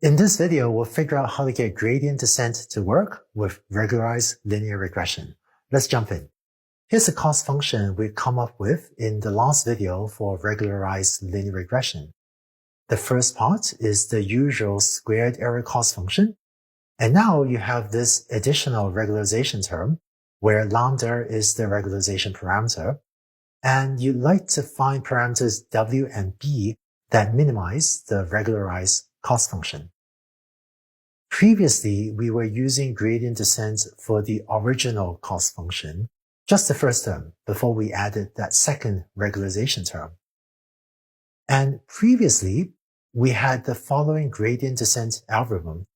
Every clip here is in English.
In this video, we'll figure out how to get gradient descent to work with regularized linear regression. Let's jump in. Here's the cost function we come up with in the last video for regularized linear regression. The first part is the usual squared error cost function. And now you have this additional regularization term where lambda is the regularization parameter. And you'd like to find parameters w and b that minimize the regularized cost function. Previously, we were using gradient descent for the original cost function, just the first term, before we added that second regularization term. And previously, we had the following gradient descent algorithm,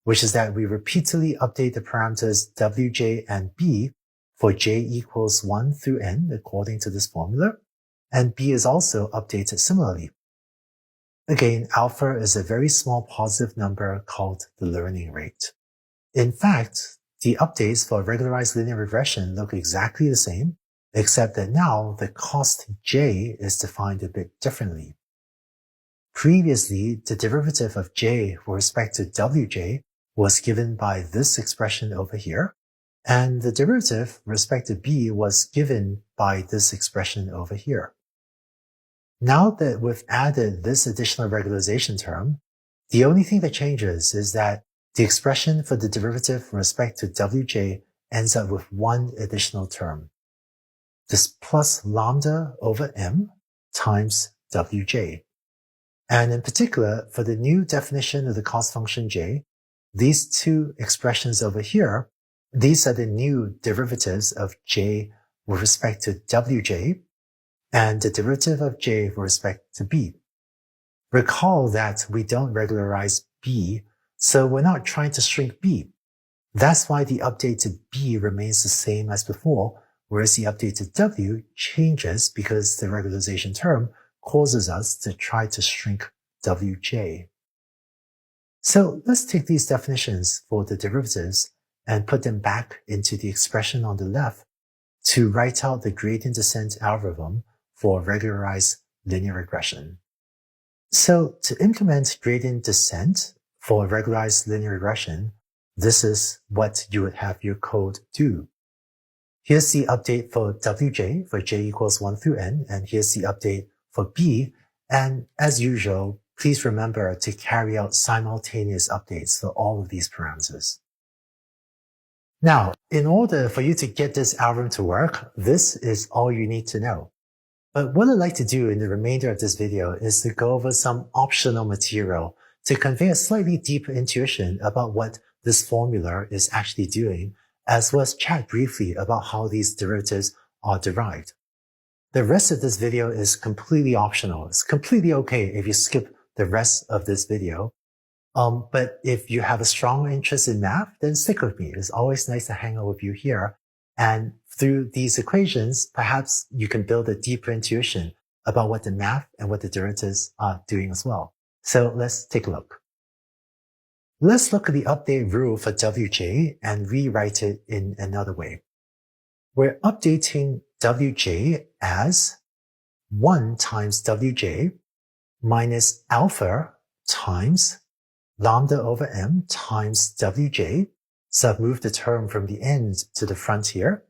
which is that we repeatedly update the parameters wj and b for j equals 1 through n according to this formula, and b is also updated similarly. Again, alpha is a very small positive number called the learning rate. In fact, the updates for regularized linear regression look exactly the same, except that now the cost j is defined a bit differently. Previously, the derivative of j with respect to wj was given by this expression over here, and the derivative with respect to b was given by this expression over here. Now that we've added this additional regularization term, the only thing that changes is that the expression for the derivative with respect to wj ends up with one additional term. This plus lambda over m times wj. And in particular, for the new definition of the cost function j, these two expressions over here, these are the new derivatives of j with respect to wj, and the derivative of j with respect to b. Recall that we don't regularize b, so we're not trying to shrink b. That's why the update to b remains the same as before, whereas the update to w changes because the regularization term causes us to try to shrink wj. So let's take these definitions for the derivatives and put them back into the expression on the left to write out the gradient descent algorithm for regularized linear regression. So to implement gradient descent for regularized linear regression, this is what you would have your code do. Here's the update for wj for j equals 1 through n, and here's the update for b. And as usual, please remember to carry out simultaneous updates for all of these parameters. Now, in order for you to get this algorithm to work, this is all you need to know. But what I'd like to do in the remainder of this video is to go over some optional material to convey a slightly deeper intuition about what this formula is actually doing, as well as chat briefly about how these derivatives are derived. The rest of this video is completely optional. It's completely okay if you skip the rest of this video. But if you have a strong interest in math, then stick with me. It's always nice to hang out with you here. And through these equations, perhaps you can build a deeper intuition about what the math and what the derivatives are doing as well. So let's take a look. Let's look at the update rule for wj and rewrite it in another way. We're updating wj as 1 times wj minus alpha times lambda over m times wj. So I've moved the term from the end to the front here.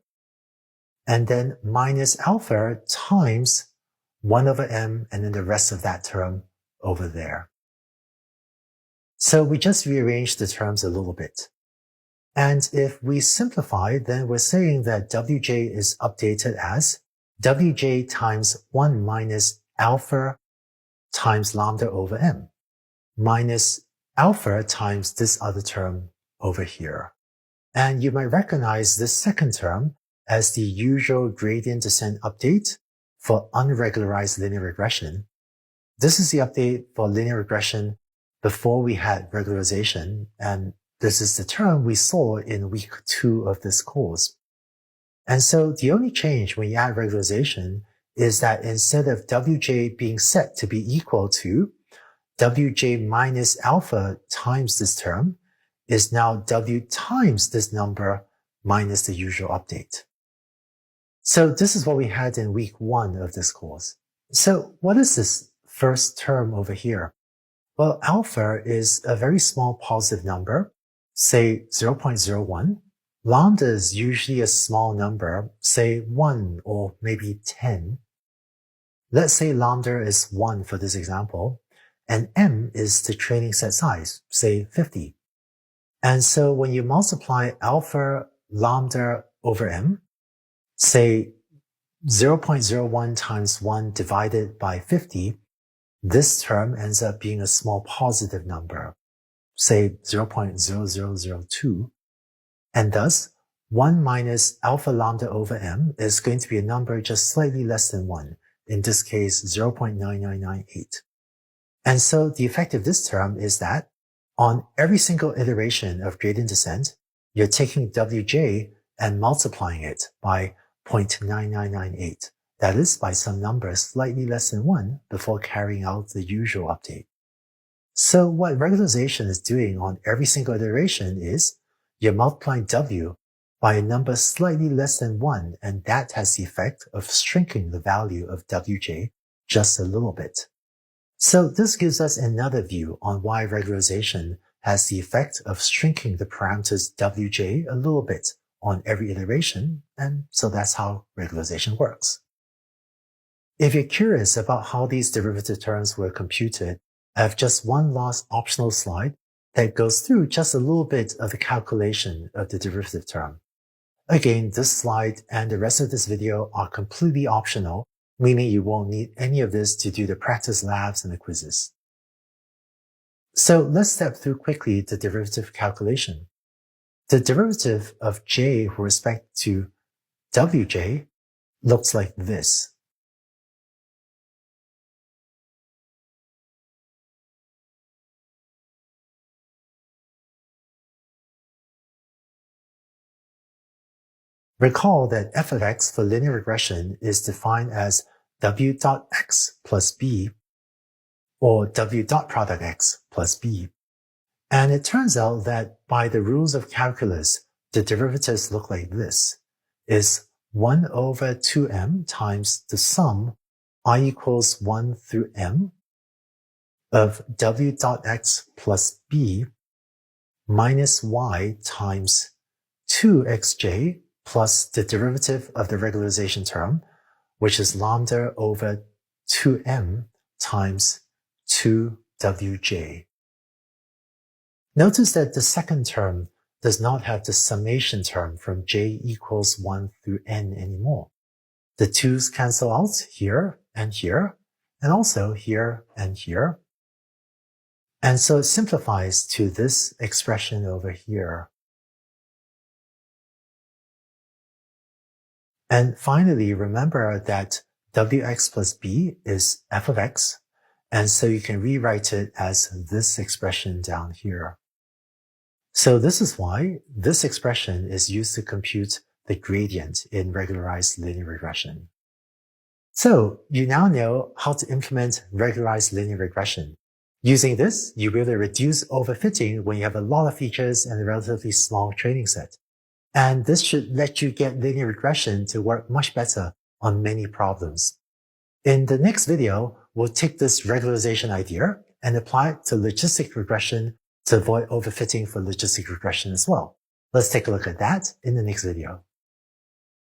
And then minus alpha times 1 over m and then the rest of that term over there. So we just rearranged the terms a little bit. And if we simplify, then we're saying that wj is updated as wj times 1 minus alpha times lambda over m minus alpha times this other term over here. And you might recognize this second term as the usual gradient descent update for unregularized linear regression. This is the update for linear regression before we had regularization, and this is the term we saw in week 2 of this course. And so the only change when you add regularization is that instead of wj being set to be equal to wj minus alpha times this term, is now w times this number minus the usual update. So this is what we had in week 1 of this course. So what is this first term over here? Well, alpha is a very small positive number, say 0.01. Lambda is usually a small number, say 1 or maybe 10. Let's say lambda is 1 for this example, and m is the training set size, say 50. And so when you multiply alpha lambda over m, say 0.01 times 1 divided by 50, this term ends up being a small positive number, say 0.0002. And thus, 1 minus alpha lambda over m is going to be a number just slightly less than 1, in this case 0.9998. And so the effect of this term is that on every single iteration of gradient descent, you're taking wj and multiplying it by 0.9998. That is, by some number slightly less than 1 before carrying out the usual update. So what regularization is doing on every single iteration is you're multiplying w by a number slightly less than 1, and that has the effect of shrinking the value of wj just a little bit. So this gives us another view on why regularization has the effect of shrinking the parameters wj a little bit on every iteration, and so that's how regularization works. If you're curious about how these derivative terms were computed, I have just one last optional slide that goes through just a little bit of the calculation of the derivative term. Again, this slide and the rest of this video are completely optional, meaning you won't need any of this to do the practice labs and the quizzes. So let's step through quickly the derivative calculation. The derivative of j with respect to wj looks like this. Recall that f of x for linear regression is defined as w dot x plus b, or w dot product x plus b. And it turns out that by the rules of calculus, the derivatives look like this, is 1 over 2m times the sum I equals 1 through m of w dot x plus b minus y times 2xj plus the derivative of the regularization term, which is lambda over 2m times 2wj. Notice that the second term does not have the summation term from j equals 1 through n anymore. The 2's cancel out here, and also here and here. And so it simplifies to this expression over here. And finally, remember that wx plus b is f of x, and so you can rewrite it as this expression down here. So this is why this expression is used to compute the gradient in regularized linear regression. So you now know how to implement regularized linear regression. Using this, you'll be able to reduce overfitting when you have a lot of features and a relatively small training set. And this should let you get linear regression to work much better on many problems. In the next video, we'll take this regularization idea and apply it to logistic regression to avoid overfitting for logistic regression as well. Let's take a look at that in the next video.